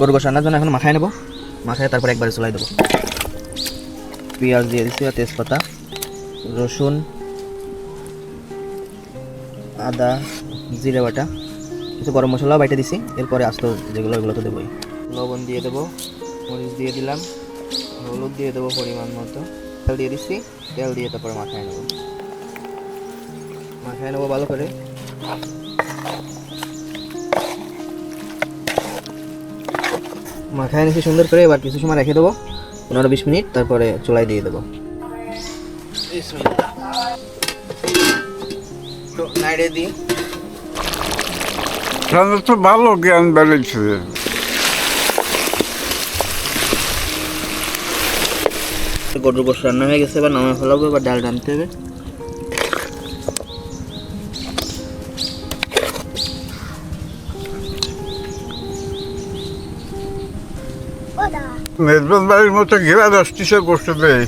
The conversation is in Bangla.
গরু গোশ রান্নার জন্য এখন মাখায় নেব, মাখায় তারপর একবারে চুলাই দেবো। পেঁয়াজ দিয়ে দিচ্ছি, তেজপাতা, রসুন, আদা, জিরে বাটা, কিছু গরম মশলাও বাইটে দিছি। এরপরে আস্ত যেগুলো ওগুলো তো দেবোই। লবণ দিয়ে দেবো, মরিচ দিয়ে দিলাম, হলুদ দিয়ে দেবো পরিমাণ মতো, তেল দিয়ে দিচ্ছি। তেল দিয়ে তারপরে মাখায় নেবো ভালো করে। মাখায় নিচ্ছি সুন্দর করে। এবার কিছু সময় রেখে দেবো, 15-20 মিনিট, তারপরে চুলাই দিয়ে দেবো। তো নাইড়ে দিই। তাহলে তো ভালো জ্ঞান বেড়েছে। গরুর গোশত রান্না হয়ে গেছে, এবার নামে ফেলাবো। এবার ডাল রাঁধতে হবে। মেজবান বাড়ির মতো ঘেরা 10টিসে গোষ্ঠ দেয়।